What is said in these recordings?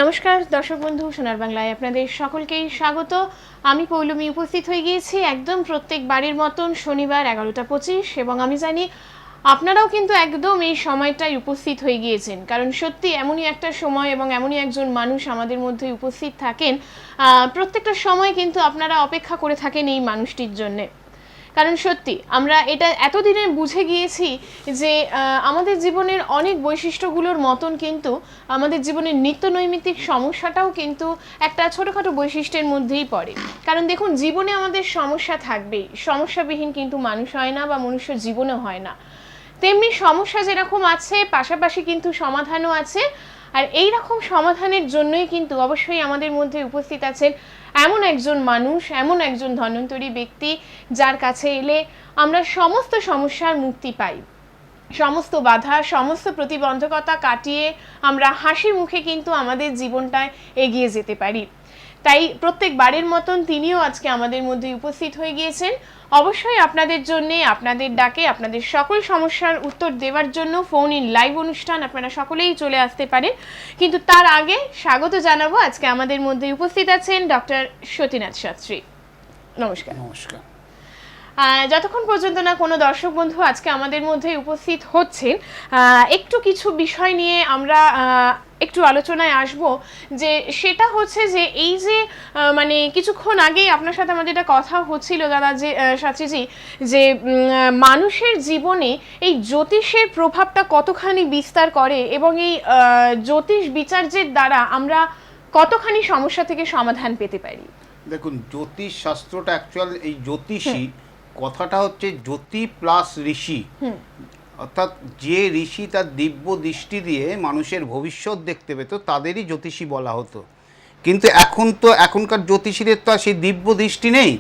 নমস্কার দর্শক বন্ধু, সোনার বাংলায় আপনাদের সকলকেই স্বাগত। আমি পৌলমী উপস্থিত হয়ে গিয়েছি একদম প্রত্যেকবারের মতন শনিবার 11:25, এবং আমি জানি আপনারাও কিন্তু একদম এই সময়টায় উপস্থিত হয়ে গিয়েছেন, কারণ সত্যি এমনই একটা সময় এবং এমনই একজন মানুষ আমাদের মধ্যে উপস্থিত থাকেন। প্রত্যেকটা সময় কিন্তু আপনারা অপেক্ষা করে থাকেন এই মানুষটির জন্যে, কারণ সত্যি আমরা এটা এতদিনে বুঝে গিয়েছি যে আমাদের জীবনের অনেক বৈশিষ্ট্যগুলোর মতন কিন্তু আমাদের জীবনের নিত্য নৈমিত্তিক সমস্যাটাও কিন্তু একটা ছোটোখাটো বৈশিষ্ট্যের মধ্যেই পড়ে। কারণ দেখুন, জীবনে আমাদের সমস্যা থাকবেই, সমস্যাবিহীন কিন্তু মানুষ হয় না বা মনুষ্য জীবনও হয় না। তেমনি সমস্যা যেরকম আছে, পাশাপাশি কিন্তু সমাধানও আছে। আর এই রকম সমাধানের জন্যই কিন্তু অবশ্যই আমাদের মধ্যে উপস্থিত আছেন এমন একজন মানুষ, এমন একজন ধন্বন্তরী ব্যক্তি, যার কাছে এলে আমরা সমস্ত সমস্যার মুক্তি পাই, সমস্ত বাধা, সমস্ত প্রতিবন্ধকতা কাটিয়ে আমরা হাসি মুখে কিন্তু আমাদের জীবনটায় এগিয়ে যেতে পারি। তাই প্রত্যেকবারের মতন তিনিও আজকে আমাদের মধ্যে উপস্থিত হয়ে গিয়েছেন। অবশ্যই আপনাদের জন্যে, আপনাদের ডাকে, আপনাদের সকল সমস্যার উত্তর দেওয়ার জন্য ফোন ইন লাইভ অনুষ্ঠান আপনারা সকলেই চলে আসতে পারেন। কিন্তু তার আগে স্বাগত জানাবো, আজকে আমাদের মধ্যে উপস্থিত আছেন ডক্টর সতীনাথ শাস্ত্রী। নমস্কার। নমস্কার। যতক্ষণ পর্যন্ত না কোনো দর্শক বন্ধু আজকে আমাদের মধ্যে উপস্থিত হচ্ছেন, একটু কিছু বিষয় নিয়ে আমরা একটু আলোচনায় আসব। যে সেটা হচ্ছে যে এই যে মানে কিছুক্ষণ আগেই আপনার সাথে আমাদের একটা কথা হচ্ছিল দাদা, যে শাস্ত্রীজি, যে মানুষের জীবনে এই জ্যোতিষের প্রভাবটা কতখানি বিস্তার করে, এবং এই জ্যোতিষ বিচার্যের দ্বারা আমরা কতখানি সমস্যা থেকে সমাধান পেতে পারি। দেখুন, জ্যোতিষ শাস্ত্রটা অ্যাকচুয়াল এই জ্যোতিষী কথাটা হচ্ছে জ্যোতি প্লাস ঋষি। অর্থাৎ যে ঋষি তার দিব্য দৃষ্টি দিয়ে মানুষের ভবিষ্যৎ দেখতে পেত তাদেরই জ্যোতিষী বলা হতো। কিন্তু এখনকার জ্যোতিষীদের তো আর সেই দিব্য দৃষ্টি নেই,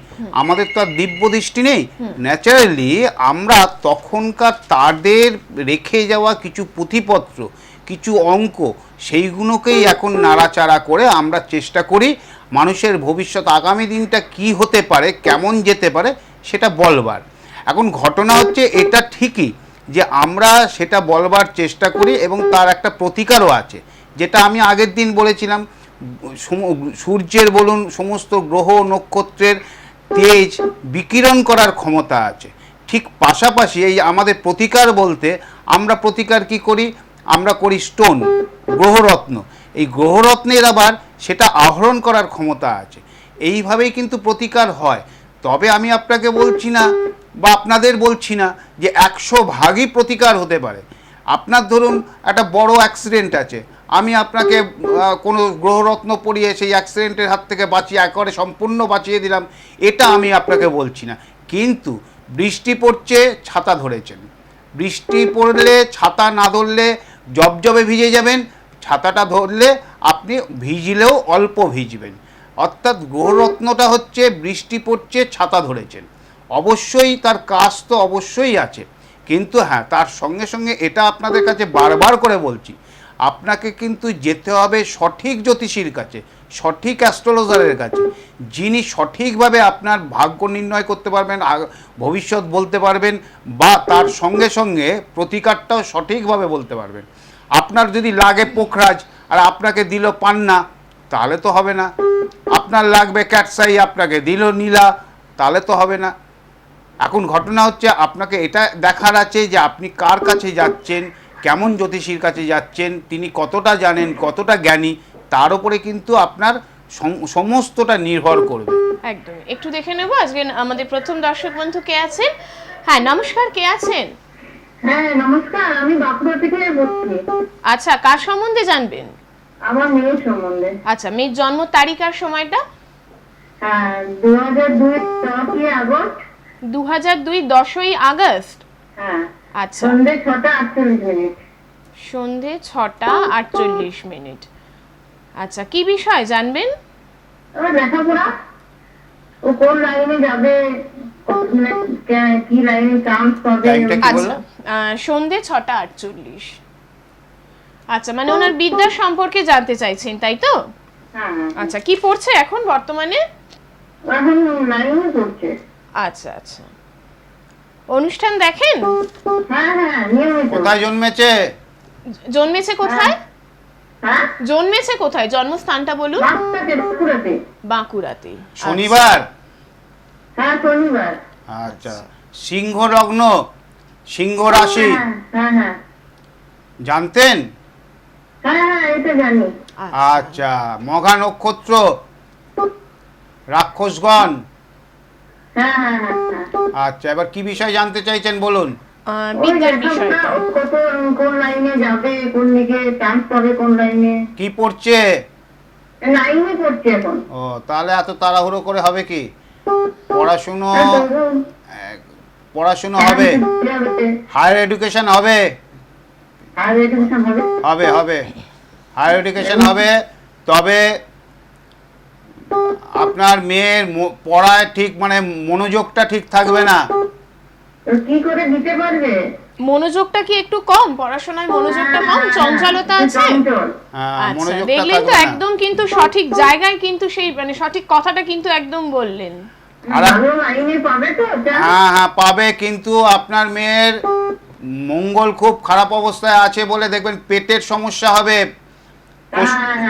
আমাদের তো আর দিব্য দৃষ্টি নেই। ন্যাচারালি আমরা তখনকার তাদের রেখে যাওয়া কিছু পুঁথিপত্র, কিছু অঙ্ক, সেইগুলোকেই এখন নাড়াচাড়া করে আমরা চেষ্টা করি মানুষের ভবিষ্যৎ, আগামী দিনটা কি হতে পারে, কেমন যেতে পারে সেটা বলবার। এখন ঘটনা হচ্ছে এটা ঠিকই যে আমরা সেটা বলবার চেষ্টা করি, এবং তার একটা প্রতিকারও আছে, যেটা আমি আগের দিন বলেছিলাম। সূর্যের বলুন, সমস্ত গ্রহ নক্ষত্রের তেজ বিকিরণ করার ক্ষমতা আছে। ঠিক পাশাপাশি এই আমাদের প্রতিকার বলতে আমরা প্রতিকার কি করি? আমরা করি স্টোন, গ্রহরত্ন। এই গ্রহরত্নের আবার সেটা আহরণ করার ক্ষমতা আছে। এইভাবেই কিন্তু প্রতিকার হয়। তবে আমি আপনাকে বলছি না বা আপনাদের বলছি না যে 100 ভাগই প্রতিকার হতে পারে। আপনার ধরুন একটা বড় অ্যাক্সিডেন্ট আছে, আমি আপনাকে কোনো গ্রহরত্ন পরিয়ে সেই অ্যাক্সিডেন্টের হাত থেকে বাঁচিয়ে একেবারে সম্পূর্ণ বাঁচিয়ে দিলাম, এটা আমি আপনাকে বলছি না। কিন্তু বৃষ্টি পড়ছে, ছাতা ধরেছেন, বৃষ্টি পড়লে ছাতা না ধরলে জবজবে ভিজে যাবেন, ছাতাটা ধরলে আপনি ভিজলেও অল্প ভিজবেন। অর্থাৎ গ্রহরত্নটা হচ্ছে বৃষ্টি পড়ছে, ছাতা ধরেছেন, অবশ্যই তার কাজ তো অবশ্যই আছে। কিন্তু হ্যাঁ, তার সঙ্গে সঙ্গে এটা আপনাদের কাছে বারবার করে বলছি, আপনাকে কিন্তু যেতে হবে সঠিক জ্যোতিষীর কাছে, সঠিক অ্যাস্ট্রোলজারের কাছে, যিনি সঠিকভাবে আপনার ভাগ্য নির্ণয় করতে পারবেন, ভবিষ্যৎ বলতে পারবেন, বা তার সঙ্গে সঙ্গে প্রতিকারটাও সঠিকভাবে বলতে পারবেন। আপনার যদি লাগে পোখরাজ আর আপনাকে দিল পান্না, তাহলে তো হবে না। আপনার লাগবে ক্যাটসাই, আপনাকে দিল নীলা, তাহলে তো হবে না। এখন ঘটনা হচ্ছে আপনাকে এটা দেখার আছে যে আপনি কার কাছে যাচ্ছেন, কেমন জ্যোতিষীর কাছে যাচ্ছেন, তিনি কতটা জানেন, কতটা জ্ঞানী, তার উপরে কিন্তু আপনার সমস্তটা নির্ভর করবে। একদম, একটু দেখে নেব আজকে আমাদের প্রথম দর্শক বন্ধু কে আছেন। হ্যাঁ, নমস্কার, কে আছেন? হ্যাঁ নমস্কার, আমি বাঁকুড়া থেকে বলছি। আচ্ছা, কার সম্বন্ধে জানবেন? আমার মেয়ের সম্বন্ধে। আচ্ছা, মেয়ের জন্ম তারিখ আর সময়টা? হ্যাঁ, 2002 10ই আগস্ট। 2002 10ই আগস্ট। হ্যাঁ, আচ্ছা, সন্ধ্যে 6:48। সন্ধে 6:48। আচ্ছা, কি বিষয় জানবেন? লেখাপড়া, ও কোন লাইনে যাবে, কি লাইনে চান্স পাবে। টাইমটা কি আচ্ছা, বললাম? সন্ধে 6:48। আচ্ছা, মানে ওনার বিদ্যা সম্পর্কে জানতে চাইছেন, তাই তো? হ্যাঁ। আচ্ছা, কি পড়ছে এখন বর্তমানে? এখন লাইনে পড়ছে। আচ্ছা আচ্ছা, অনুষ্ঠান দেখেন? হ্যাঁ হ্যাঁ, নিয়মিত। কোথায় জন্মেছে? জন্মেছে কোথায়? হ্যাঁ জন্মেছে কোথায়, জন্মস্থানটা বলুন। বাঁকুড়াতে বাঁকুড়াতে বাঁকুড়াতে। শনিবার? হ্যাঁ শনিবার। আচ্ছা, সিংহ লগ্ন, সিংহ রাশি, হ্যাঁ হ্যাঁ হ্যাঁ জানতেন? হ্যাঁ হ্যাঁ এটা জানি। আচ্ছা, মঘা নক্ষত্র, রাক্ষসগণ। হ্যাঁ হ্যাঁ হ্যাঁ হ্যাঁ। আচ্ছা, এবার কি বিষয় জানতে চাইছেন বলুন। ওই বিদ্যার লেখাপড়া, বিষয়টা। কত কোন লাইনে যাবে, কোন দিকে চান্স পাবে, কোন লাইনে। কি পড়ছে? লাইনে পড়ছে এখন। ও, তাহলে এত তাড়াহুড়ো করে হবে কি? পড়াশুনো, পড়াশুনো হবে, হায়ার এডুকেশন হবে, আর এডুকেশন হবে। হবে হবে হায়ার এডুকেশন হবে। তবে আপনার মেয়ের পড়ায় ঠিক মানে মনোযোগটা ঠিক থাকবে না। তো কি করে দিতে পারবে? মনোযোগটা কি একটু কম, পড়াশোনায় মনোযোগটা কম, চঞ্চলতা আছে? চঞ্চল। হ্যাঁ, আচ্ছা, মনোযোগটা দেখলেন তো থাকবে না। একদম কিন্তু সঠিক জায়গায় কিন্তু সেই মানে সঠিক কথাটা কিন্তু একদম বললেন। আর ভালো লাইনে পাবে তো চান্স? হ্যাঁ হ্যাঁ পাবে, কিন্তু আপনার মেয়ের মঙ্গল খুব খারাপ অবস্থায় আছে বলে দেখবেন পেটের সমস্যা হবে,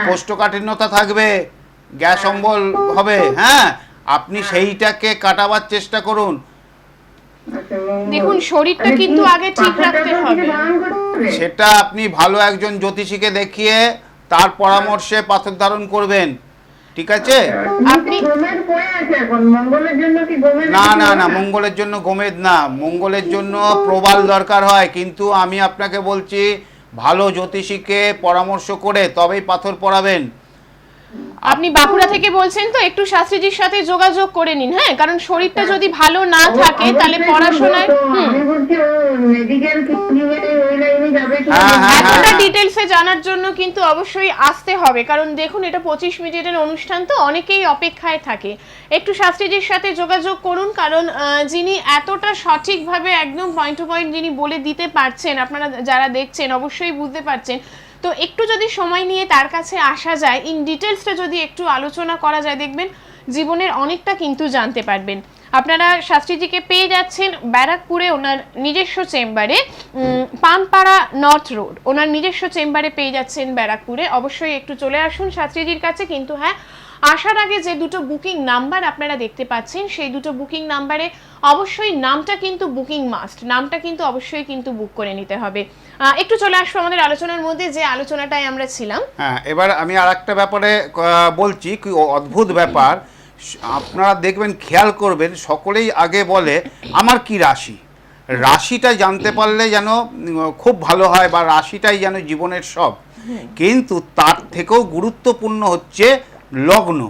কোষ্ঠকাঠিন্যতা থাকবে, গ্যাস অম্বল হবে। হ্যাঁ, আপনি সেইটাকে কাটাবার চেষ্টা করুন। আচ্ছা, মঙ্গল। দেখুন, শরীরটা তাহলে কিন্তু কি আগে ঠিক পাখাটাকেও রাখতে কিছু হবে। ধারণ করতে হবে? সেটা আপনি ভালো একজন জ্যোতিষীকে দেখিয়ে তার পরামর্শে পাথর ধারণ করবেন, ঠিক আছে? আপনি গোমেদ পড়ে আছে এখন, মঙ্গলের জন্য কি গোমেদ? না না না, মঙ্গলের জন্য গোমেদ না, মঙ্গলের জন্য প্রবাল দরকার হয়। কিন্তু আমি আপনাকে বলছি ভালো জ্যোতিষীকে পরামর্শ করে তবেই পাথর পরাবেন। আপনি বাঁকুড়া থেকে বলছেন তো, একটু শাস্ত্রীজির সাথে যোগাযোগ করে নিন। হ্যাঁ, কারণ শরীরটা যদি ভালো না থাকে তাহলে পড়াশোনায় আমি বলছি ও মেডিকেল ইঞ্জিনিয়ারিং ওই লাইনে যাবে কি? হ্যাঁ, হ্যাঁ, এতটা হ্যাঁ। ডিটেলসে জানার জন্য কিন্তু অবশ্যই আসতে হবে, কারণ দেখুন এটা 25 মিনিটের অনুষ্ঠান, তো অনেকেই অপেক্ষায় থাকে। একটু শাস্ত্রীজির সাথে যোগাযোগ করুন, কারণ যিনি এতটা সঠিকভাবে একদম পয়েন্ট টু পয়েন্ট যিনি বলে দিতে পারছেন, আপনারা যারা দেখছেন অবশ্যই বুঝতে পারছেন। তো একটু যদি সময় নিয়ে তার কাছে আসা যায়, ইন ডিটেলসটা যদি একটু আলোচনা করা যায়, দেখবেন জীবনের অনেকটা কিন্তু জানতে পারবেন। আপনারা শাস্ত্রীজিকে পেয়ে যাচ্ছেন ব্যারাকপুরে ওনার নিজস্ব চেম্বারে, পানপাড়া নর্থ রোড, ওনার নিজস্ব চেম্বারে পেয়ে যাচ্ছেন ব্যারাকপুরে। অবশ্যই একটু চলে আসুন শাস্ত্রীজির কাছে। কিন্তু হ্যাঁ, আসার আগে যে দুটো বুকিং নাম্বার আপনারা দেখতে পাচ্ছেন, সেই দুটো বুকিং নাম্বারে অবশ্যই নামটা কিন্তু বুকিং মাস্ট, নামটা কিন্তু অবশ্যই কিন্তু বুক করে নিতে হবে। একটু চলে আসবো আমাদের আলোচনার মধ্যে, যে আলোচনাটায় আমরা ছিলাম। হ্যাঁ, এবার আমি আর একটা ব্যাপারে বলছি, কি অদ্ভুত ব্যাপার। আপনারা দেখবেন, খেয়াল করবেন, সকলেই আগে বলে আমার কি রাশি। রাশিটা জানতে পারলে যেন খুব ভালো হয়, বা রাশিটাই যেন জীবনের সব। কিন্তু তার থেকেও গুরুত্বপূর্ণ হচ্ছে লগ্ন।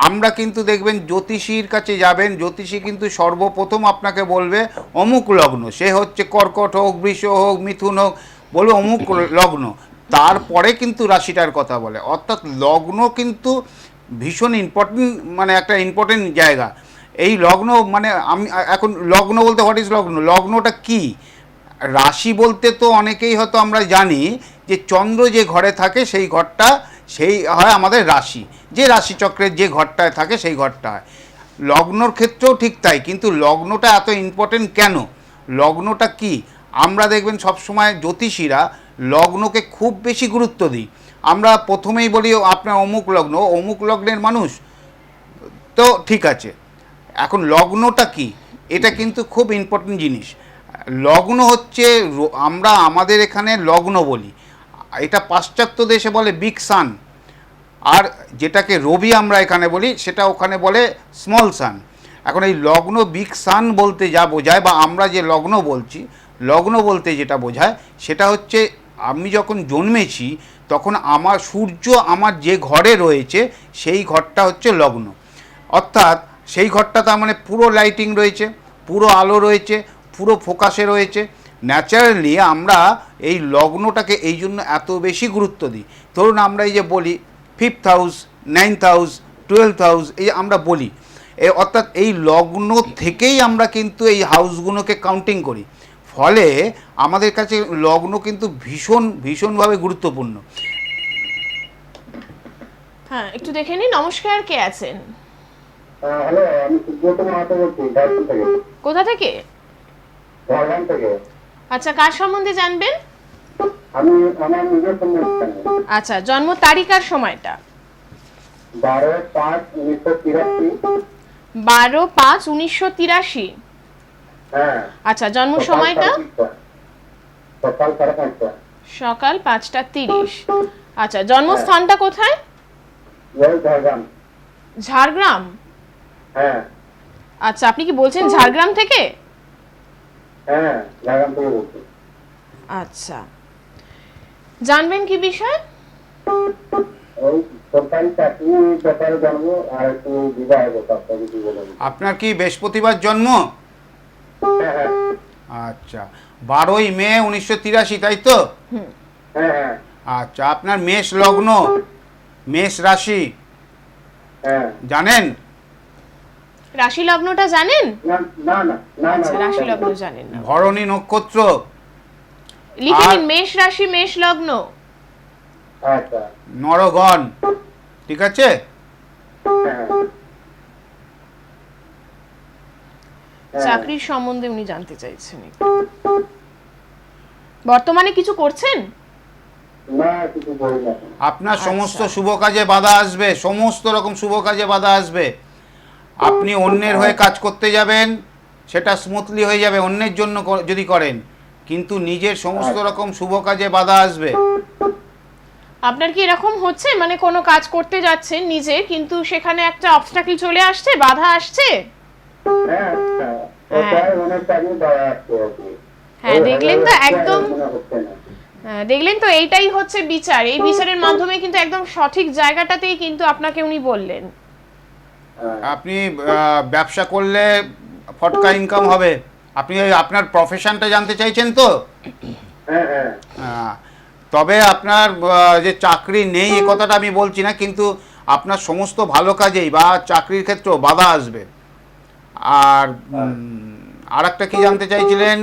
আমরা কিন্তু দেখবেন জ্যোতিষীর কাছে যাবেন, জ্যোতিষী কিন্তু সর্বপ্রথম আপনাকে বলবে অমুক লগ্ন, সে হচ্ছে কর্কট হোক, বৃষ হোক, মিথুন হোক, বলবে অমুক লগ্ন। তারপরে কিন্তু রাশিটার কথা বলে। অর্থাৎ লগ্ন কিন্তু ভীষণ ইম্পর্টেন্ট, মানে একটা ইম্পর্টেন্ট জায়গা। এই লগ্ন মানে আমি এখন লগ্ন বলতে হোয়াট ইজ লগ্ন, লগ্নটা কি? রাশি বলতে তো অনেকেই হয়তো আমরা জানি যে চন্দ্র যে ঘরে থাকে সেই ঘরটা, সেই হয় আমাদের রাশি। যে রাশিচক্রের যে ঘরটায় থাকে সেই ঘরটা হয়। লগ্নর ক্ষেত্রেও ঠিক তাই। কিন্তু লগ্নটা এত ইম্পর্টেন্ট কেন? লগ্নটা কি? আমরা দেখবেন সবসময় জ্যোতিষীরা লগ্নকে খুব বেশি গুরুত্ব দিই। আমরা প্রথমেই বলি আপনার অমুক লগ্ন, অমুক লগ্নের মানুষ, তো ঠিক আছে। এখন লগ্নটা কি, এটা কিন্তু খুব ইম্পর্টেন্ট জিনিস। লগ্ন হচ্ছে, আমরা আমাদের এখানে লগ্ন বলি, এটা পাশ্চাত্য দেশে বলে বিগ সান, আর যেটাকে রবি আমরা এখানে বলি সেটা ওখানে বলে স্মল সান। এখন এই লগ্ন বিগ সান বলতে যা বোঝায়, বা আমরা যে লগ্ন বলছি, লগ্ন বলতে যেটা বোঝায় সেটা হচ্ছে আমি যখন জন্মেছি তখন আমার সূর্য আমার যে ঘরে রয়েছে সেই ঘরটা হচ্ছে লগ্ন। অর্থাৎ সেই ঘরটা তার মানে পুরো লাইটিং রয়েছে, পুরো আলো রয়েছে, পুরো ফোকাসে রয়েছে। ন্যাচারালি আমরা এই লগ্নটাকে এই জন্য এত বেশি গুরুত্ব দিই। ধরুন আমরা এই যে বলি 5th house, 9th house, 12th house, এই আমরা বলি, অর্থাৎ এই লগ্ন থেকেই আমরা কিন্তু এই হাউসগুলোকে কাউন্টিং করি। ফলে আমাদের কাছে লগ্ন কিন্তু ভীষণ ভীষণভাবে গুরুত্বপূর্ণ। হ্যাঁ, একটু দেখে নিন। নমস্কার, কে আছেন? হ্যালো, আমি সুব্রত মাহাতো বলছি ঝাড়খণ্ড থেকে। কোথা থেকে? ঝাড়খণ্ড থেকে। আচ্ছা, কার সম্বন্ধে জানবেন? আমি আমার নিজের সম্বন্ধে আচ্ছা, জন্ম তারিখ আর সময়টা? 12/5/1983। 12/5/1983। হ্যাঁ। আচ্ছা, জন্ম সময়টা? সকাল 5:30। সকাল 5:30। আচ্ছা, জন্মস্থানটা কোথায়? ঝাড়গ্রাম। ঝাড়গ্রাম? হ্যাঁ আচ্ছা, আপনি কি বলছেন ঝাড়গ্রাম থেকে? হ্যাঁ, ঝাড়গ্রাম থেকে বলছি। আচ্ছা, জানবেন কি বিষয়? ওই সরকারি চাকরি ব্যাপারে জানবো আর একটু বিবাহ ব্যাপারটা যদি বলেন। আপনার কি বৃহস্পতিবার জন্ম? হ্যাঁ হ্যাঁ আচ্ছা, 12ই মে 1983, তাই তো? হ্যাঁ হ্যাঁ আচ্ছা, আপনার মেষ লগ্ন, মেষ রাশি হ্যাঁ। জানেন? রাশি লগ্নটা জানেন? না না না না আচ্ছা, না রাশি লগ্ন জানেন না। ভরণী নক্ষত্র। লিখে নিন, আর- মেষ রাশি মেষ লগ্ন। আচ্ছা। নরগণ, ঠিক আছে? হ্যাঁ হ্যাঁ। চাকরির সম্বন্ধে উনি জানতে চাইছেন। বর্তমানে কিছু করছেন? না, কিছু বলি না। আপনার সমস্ত আচ্ছা। শুভ কাজে বাধা আসবে, সমস্ত রকম শুভ কাজে বাধা আসবে। আপনি অন্যের হয়ে কাজ করতে যাবেন, সেটা স্মুথলি হয়ে যাবে অন্যের জন্য যদি করেন, কিন্তু নিজের সমস্ত রকম শুভ কাজে বাধা আসবে। আপনার কি এরকম হচ্ছে, মানে কোনো কাজ করতে যাচ্ছেন নিজে, কিন্তু সেখানে একটা অবস্টাকল চলে আসছে, বাধা আসছে? হ্যাঁ হ্যাঁ, ওটাই অনেক টাইমে দাঁড়া আসছে আর কি। হ্যাঁ, দেখলেন তো একদম, মনে হচ্ছে না। দেখলেন তো, এইটাই হচ্ছে বিচার। এই বিচারের মাধ্যমে কিন্তু একদম সঠিক জায়গাটাতেই কিন্তু আপনাকে উনি বললেন। হ্যাঁ। আপনি ব্যবসা করলে ফটকা ইনকাম হবে। আপনি আপনার প্রফেশনটা জানতে চাইছেন তো? হ্যাঁ হ্যাঁ তবে আপনার যে চাকরি নেই এ কথাটা আমি বলছি না, কিন্তু আপনার সমস্ত ভালো কাজেই বা চাকরির ক্ষেত্রেও বাধা আসবে। আর আর একটা কি জানতে চাইছিলেন?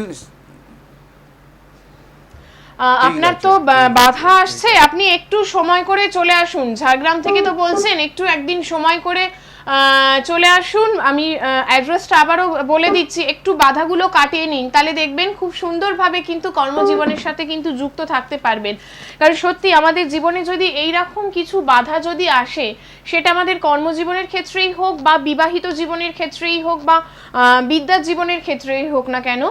আপনার আছে, তো ঠিক আছে। বাধা আসছে, আপনি একটু সময় করে চলে আসুন। ঝাড়গ্রাম থেকে তো বলছেন, একটু একদিন সময় করে চলে আসুন। আমি অ্যাড্রেসটা আবারও বলে দিচ্ছি, একটু বাধাগুলো কাটিয়ে নিন, তাহলে দেখবেন খুব সুন্দরভাবে কিন্তু কর্মজীবনের সাথে কিন্তু যুক্ত থাকতে পারবেন। কারণ সত্যি আমাদের জীবনে যদি এই রকম কিছু বাধা যদি আসে, সেটা আমাদের কর্মজীবনের ক্ষেত্রেই হোক বা বিবাহিত জীবনের ক্ষেত্রেই হোক বা বিদ্যার জীবনের ক্ষেত্রেই হোক না কেন,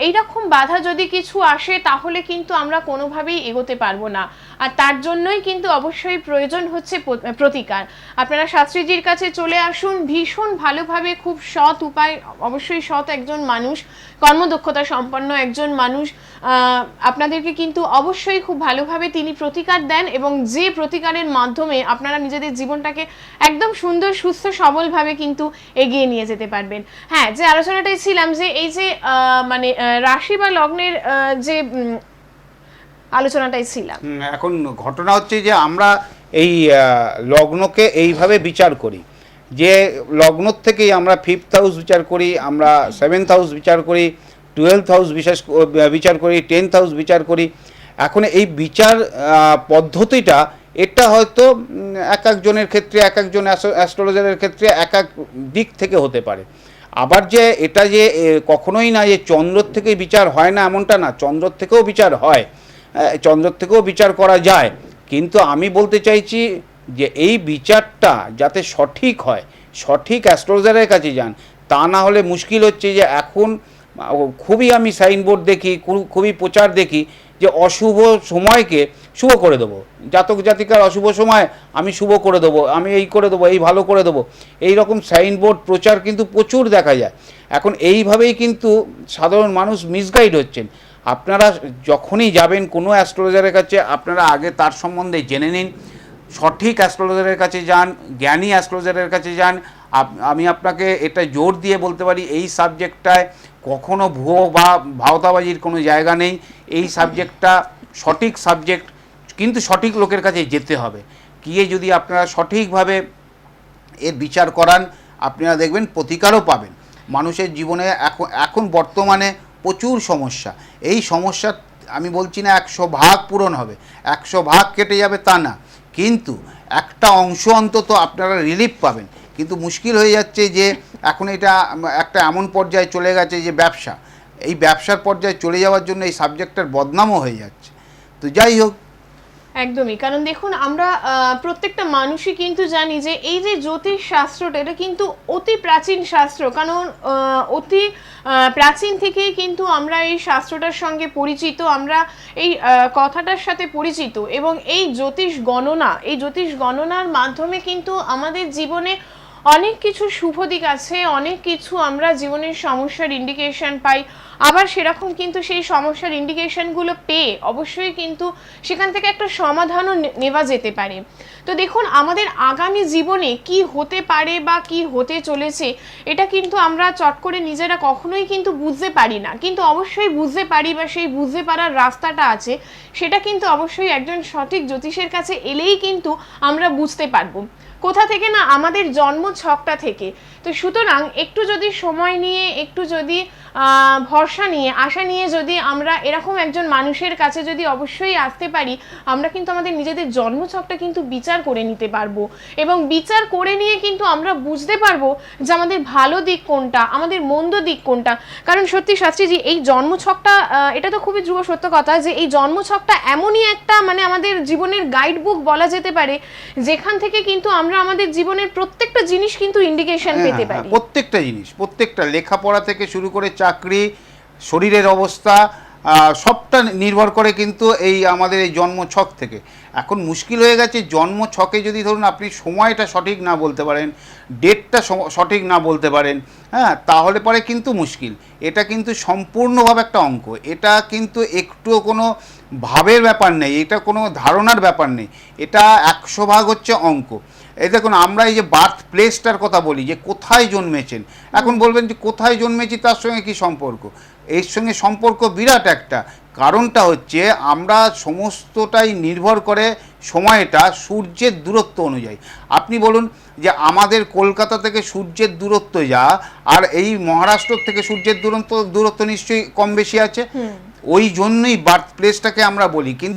এইরকম বাধা যদি কিছু আসে তাহলে কিন্তু আমরা কোনোভাবেই এগোতে পারবো না। আর তার জন্যই কিন্তু অবশ্যই প্রয়োজন হচ্ছে প্রতিকার। আপনারা শাস্ত্রীজির কাছে চলে আসুন, ভীষণ ভালোভাবে, খুব সৎ উপায়, অবশ্যই সৎ একজন মানুষ, কর্মদক্ষতা সম্পন্ন একজন মানুষ আপনাদেরকে কিন্তু অবশ্যই খুব ভালোভাবে তিনি প্রতিকার দেন, এবং যে প্রতিকারের মাধ্যমে আপনারা নিজেদের জীবনটাকে একদম সুন্দর সুস্থ সবলভাবে কিন্তু এগিয়ে নিয়ে যেতে পারবেন। হ্যাঁ, যে আলোচনাটাই ছিলাম, যে এই যে মানে রাশি বা লগ্নের যে আলোচনাটাই ছিলাম। এখন ঘটনা হচ্ছে যে আমরা এই লগ্নকে এইভাবে বিচার করি, যে লগ্ন থেকেই আমরা 5th হাউস বিচার করি, আমরা 7th হাউস বিচার করি, 12th হাউস বিচার করি, 10th হাউস বিচার করি। এখন এই বিচার পদ্ধতিটা এটা হয়তো এক একজনের ক্ষেত্রে, এক একজন অ্যাস্ট্রোলজারের ক্ষেত্রে এক এক দিক থেকে হতে পারে। আবার যে এটা যে কখনোই না যে চন্দ্রর থেকে বিচার হয় না এমনটা না, চন্দ্রর থেকেও বিচার হয়, চন্দ্রর থেকেও বিচার করা যায়। কিন্তু আমি বলতে চাইছি যে এই বিচারটা যাতে সঠিক হয়, সঠিক অ্যাস্ট্রোলজারের কাছে যান। তা না হলে মুশকিল হচ্ছে যে এখন খুবই আমি সাইনবোর্ড দেখি, খুবই প্রচার দেখি যে অশুভ সময়কে শুভ করে দেবো, জাতক জাতিকার অশুভ সময় আমি শুভ করে দেবো, আমি এই করে দেবো, এই ভালো করে দেবো, এই রকম সাইনবোর্ড প্রচার কিন্তু প্রচুর দেখা যায়। এখন এইভাবেই কিন্তু সাধারণ মানুষ মিসগাইড হচ্ছেন। আপনারা যখনই যাবেন কোনো অ্যাস্ট্রোলজারের কাছে, আপনারা আগে তার সম্বন্ধে জেনে নিন, সঠিক অ্যাস্ট্রোলজারের কাছে যান, জ্ঞানী অ্যাস্ট্রোলজারের কাছে যান। আমি আপনাকে এটা জোর দিয়ে বলতে পারি, এই সাবজেক্টটায় কখনো ভুয়ো বা ভাওতাবাজির কোনো জায়গা নেই। এই সাবজেক্টটা সঠিক সাবজেক্ট, কিন্তু সঠিক লোকের কাছে যেতে হবে। গিয়ে যদি আপনারা সঠিকভাবে এর বিচার করান, আপনারা দেখবেন প্রতিকারও পাবেন। মানুষের জীবনে এখন বর্তমানে প্রচুর সমস্যা। এই সমস্যা আমি বলছি না 100 ভাগ পূরণ হবে, 100 ভাগ কেটে যাবে তা না, কিন্তু একটা অংশ অন্তত আপনারা রিলিফ পাবেন। কিন্তু মুশকিল হয়ে যাচ্ছে যে এখন এটা একটা এমন পর্যায়ে চলে গেছে যে ব্যবসা, এই ব্যবসার পর্যায়ে চলে যাওয়ার জন্য এই সাবজেক্টের বদনামও হয়ে যাচ্ছে। তো যাই হোক, একদমই, কারণ দেখুন আমরা প্রত্যেকটা মানুষই কিন্তু জানি যে এই যে জ্যোতিষ শাস্ত্রটা এটা কিন্তু অতি প্রাচীন শাস্ত্র, কারণ অতি প্রাচীন থেকেই কিন্তু আমরা এই শাস্ত্রটার সঙ্গে পরিচিত, আমরা এই কথাটার সাথে পরিচিত, এবং এই জ্যোতিষ গণনার মাধ্যমে কিন্তু আমাদের জীবনে অনেক কিছু শুভ দিক আছে, অনেক কিছু আমরা জীবনের সমস্যার ইন্ডিকেশন পাই, আবার সেরকম কিন্তু সেই সমস্যার ইন্ডিকেশনগুলো পেয়ে অবশ্যই কিন্তু সেখান থেকে একটা সমাধানও নেওয়া যেতে পারে। তো দেখুন আমাদের আগামী জীবনে কি হতে পারে বা কি হতে চলেছে এটা কিন্তু আমরা চট করে নিজেরা কখনোই কিন্তু বুঝতে পারি না, কিন্তু অবশ্যই বুঝতে পারি বা সেই বুঝতে পারার রাস্তাটা আছে, সেটা কিন্তু অবশ্যই একজন সঠিক জ্যোতিষের কাছে এলেই কিন্তু আমরা বুঝতে পারবো। কোথা থেকে না, আমাদের জন্ম ছকটা থেকে। তো সুতরাং একটু যদি সময় নিয়ে, একটু যদি ভরসা নিয়ে, আশা নিয়ে যদি আমরা এরকম একজন মানুষের কাছে যদি অবশ্যই আসতে পারি, আমরা কিন্তু আমাদের নিজেদের জন্ম ছকটা কিন্তু বিচার করে নিতে পারবো, এবং বিচার করে নিয়ে কিন্তু আমরা বুঝতে পারবো যে আমাদের ভালো দিক কোনটা, আমাদের মন্দ দিক কোনটা। কারণ সত্যি শাস্ত্রীজি এই জন্ম ছকটা, এটা তো খুবই ধ্রুব সত্য কথা যে এই জন্ম ছকটা এমনই একটা মানে আমাদের জীবনের গাইড বুক বলা যেতে পারে, যেখান থেকে কিন্তু আমরা আমাদের জীবনের প্রত্যেকটা জিনিস কিন্তু ইন্ডিকেশন পেতে পারি। প্রত্যেকটা জিনিস, প্রত্যেকটা লেখাপড়া থেকে শুরু করে চাকরি, শরীরের অবস্থা, সবটা নির্ভর করে কিন্তু এই আমাদের এই জন্ম ছক থেকে। এখন মুশকিল হয়ে গেছে জন্ম ছকে যদি ধরুন আপনি সময়টা সঠিক না বলতে পারেন, ডেটটা সঠিক না বলতে পারেন, হ্যাঁ, তাহলে পরে কিন্তু মুশকিল। এটা কিন্তু সম্পূর্ণভাবে একটা অঙ্ক, এটা কিন্তু একটুও কোনো ভাবের ব্যাপার নেই, এটা কোনো ধারণার ব্যাপার নেই, এটা 100% হচ্ছে অঙ্ক। এই দেখুন আমরা এই যে বার্থ প্লেসটার কথা বলি যে কোথায় জন্মেছেন, এখন বলবেন যে কোথায় জন্মেছি তার সঙ্গে কি সম্পর্ক? এর সঙ্গে সম্পর্ক বিরাট একটা। কারণটা হচ্ছে আমরা সমস্তটাই নির্ভর করে সময়টা সূর্যের দূরত্ব অনুযায়ী। আপনি বলুন যে আমাদের কলকাতা থেকে সূর্যের দূরত্ব যা, আর এই মহারাষ্ট্র থেকে সূর্যের দূরত্ব নিশ্চয়ই কম বেশি আছে। ওই জন্যই বার্থ প্লেসটাকে আমরা বলি। কিন্তু